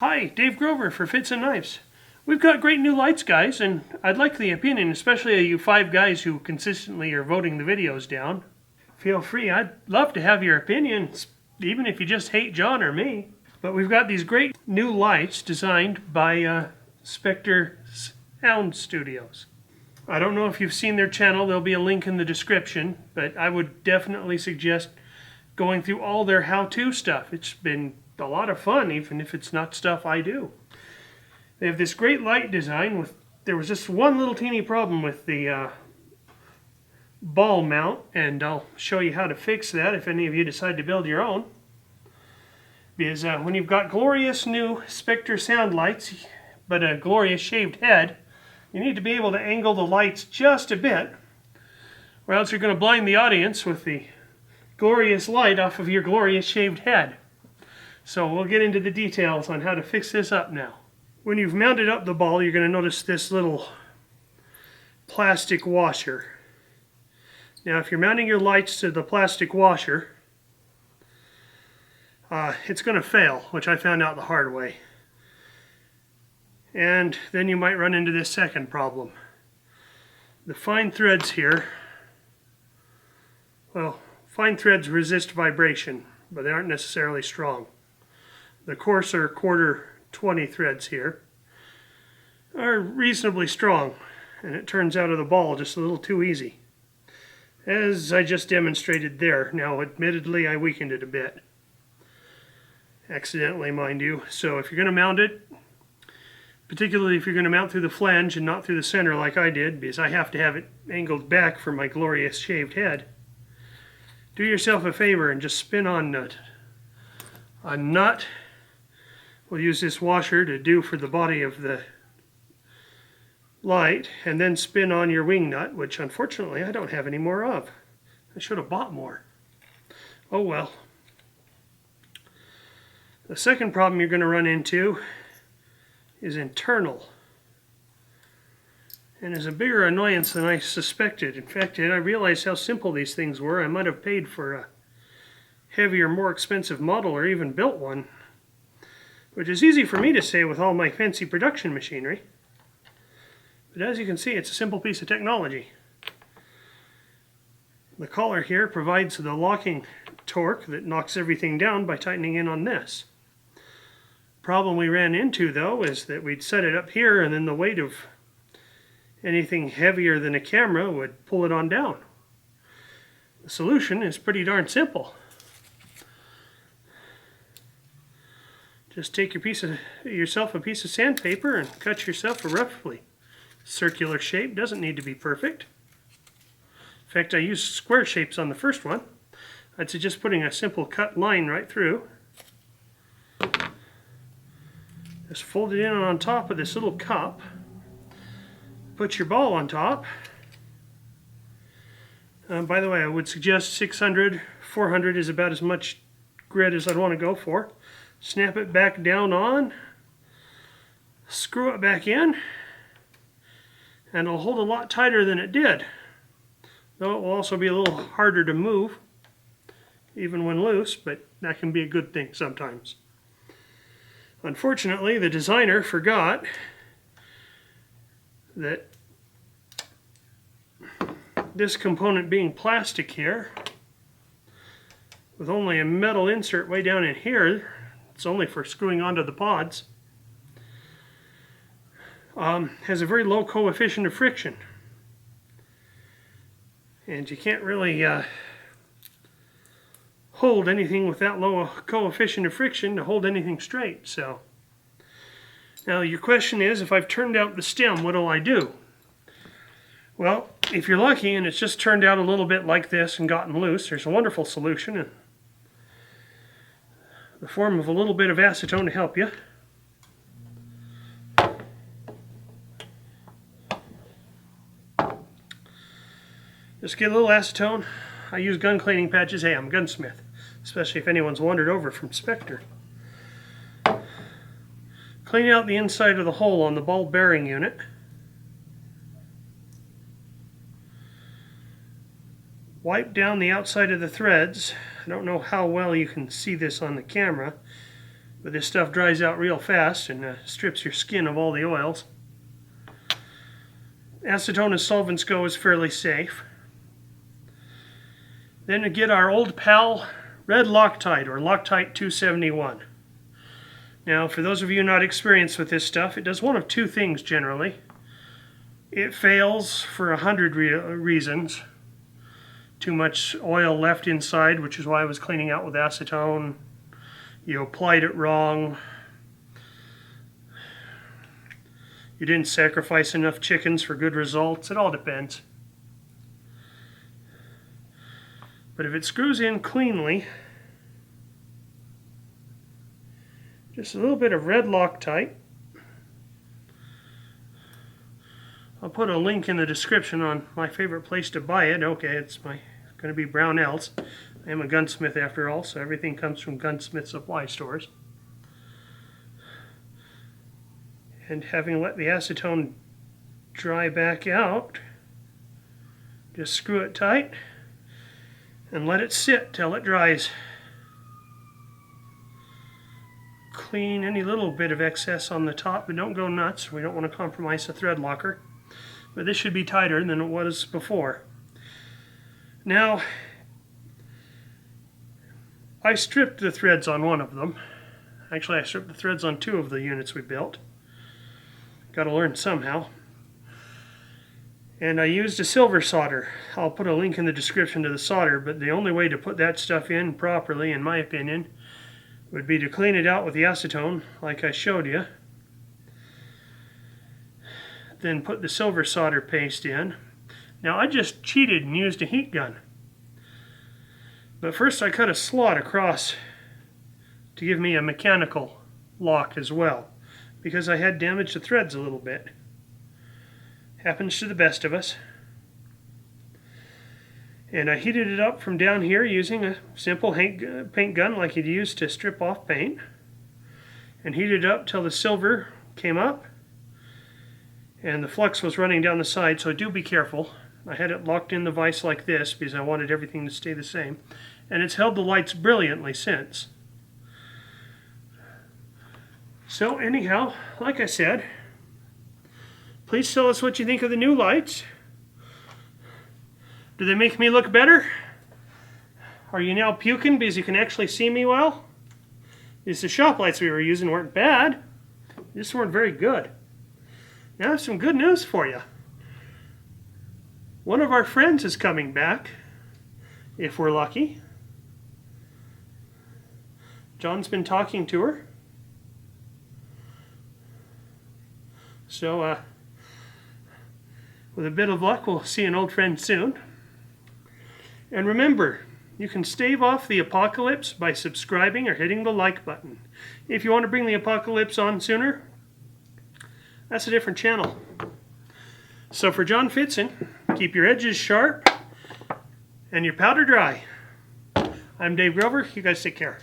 Hi, Dave Grover for Fits and Knives. We've got great new lights, guys, and I'd like the opinion, especially of you 5 guys who consistently are voting the videos down. Feel free, I'd love to have your opinions, even if you just hate John or me. But we've got these great new lights designed by SpectreSoundStudio. I don't know if you've seen their channel, there'll be a link in the description, but I would definitely suggest going through all their how-to stuff. It's been a lot of fun, even if it's not stuff I do. They have this great light design. There was just one little teeny problem with the ball mount, and I'll show you how to fix that if any of you decide to build your own. Because when you've got glorious new Spectre sound lights, but a glorious shaved head, you need to be able to angle the lights just a bit, or else you're going to blind the audience with the glorious light off of your glorious shaved head. So we'll get into the details on how to fix this up now. When you've mounted up the ball, you're going to notice this little plastic washer. Now if you're mounting your lights to the plastic washer, it's going to fail, which I found out the hard way. And then you might run into this second problem. The fine threads here, well, fine threads resist vibration, but they aren't necessarily strong. The coarser quarter 20 threads here are reasonably strong, and it turns out of the ball just a little too easy, as I just demonstrated there. Now admittedly I weakened it a bit, accidentally mind you. So if you're going to mount it, particularly if you're going to mount through the flange and not through the center like I did, because I have to have it angled back for my glorious shaved head, do yourself a favor and just spin on a nut. We'll use this washer to do for the body of the light, and then spin on your wing nut, which unfortunately I don't have any more of. I should have bought more. Oh well. The second problem you're going to run into is internal, and is a bigger annoyance than I suspected. In fact, had I realized how simple these things were, I might have paid for a heavier, more expensive model, or even built one. Which is easy for me to say with all my fancy production machinery. But as you can see, it's a simple piece of technology. The collar here provides the locking torque that knocks everything down by tightening in on this. Problem we ran into, though, is that we'd set it up here, and then the weight of anything heavier than a camera would pull it on down. The solution is pretty darn simple. Just take yourself a piece of sandpaper and cut yourself a roughly circular shape. Doesn't need to be perfect. In fact, I used square shapes on the first one. I'd suggest putting a simple cut line right through. Just fold it in on top of this little cup. Put your ball on top. By the way, I would suggest 600, 400 is about as much grit as I'd want to go for. Snap it back down on, screw it back in, and it'll hold a lot tighter than it did. Though it will also be a little harder to move, even when loose, but that can be a good thing sometimes. Unfortunately, the designer forgot that this component being plastic here, with only a metal insert way down in here, it's only for screwing onto the pods, has a very low coefficient of friction. And you can't really hold anything with that low coefficient of friction to hold anything straight. So now your question is, if I've turned out the stem, what do I do? Well, if you're lucky and it's just turned out a little bit like this and gotten loose, there's a wonderful solution in the form of a little bit of acetone to help you. Just get a little acetone. I use gun cleaning patches. Hey, I'm a gunsmith, especially if anyone's wandered over from Spectre. Clean out the inside of the hole on the ball bearing unit. Wipe down the outside of the threads. I don't know how well you can see this on the camera, But this stuff dries out real fast and strips your skin of all the oils. Acetone as solvents go is fairly safe. Then to get our old pal red Loctite, or Loctite 271. Now, for those of you not experienced with this stuff, it does one of two things generally. It fails for 100 reasons. Too much oil left inside, which is why I was cleaning out with acetone. You applied it wrong. You didn't sacrifice enough chickens for good results. It all depends. But if it screws in cleanly, just a little bit of red Loctite. I'll put a link in the description on my favorite place to buy it. Okay, it's going to be Brownells. I am a gunsmith after all, so everything comes from gunsmith supply stores. And having let the acetone dry back out, just screw it tight and let it sit till it dries. Clean any little bit of excess on the top, but don't go nuts. We don't want to compromise the thread locker. But this should be tighter than it was before. Now, I stripped the threads on one of them. Actually, I stripped the threads on two of the units we built. Got to learn somehow. And I used a silver solder. I'll put a link in the description to the solder, but the only way to put that stuff in properly, in my opinion, would be to clean it out with the acetone, like I showed you. Then put the silver solder paste in. Now I just cheated and used a heat gun. But first I cut a slot across to give me a mechanical lock as well, because I had damaged the threads a little bit. Happens to the best of us. And I heated it up from down here using a simple paint gun like you'd use to strip off paint. And heated it up till the silver came up. And the flux was running down the side, so do be careful. I had it locked in the vise like this because I wanted everything to stay the same. And it's held the lights brilliantly since. So anyhow, like I said, please tell us what you think of the new lights. Do they make me look better? Are you now puking because you can actually see me well? Because the shop lights we were using weren't bad. They just weren't very good. Now I have some good news for you. One of our friends is coming back, if we're lucky. John's been talking to her. So, with a bit of luck, we'll see an old friend soon. And remember, you can stave off the apocalypse by subscribing or hitting the like button. If you want to bring the apocalypse on sooner, that's a different channel. So for John Fitzen, keep your edges sharp and your powder dry. I'm Dave Grover. You guys take care.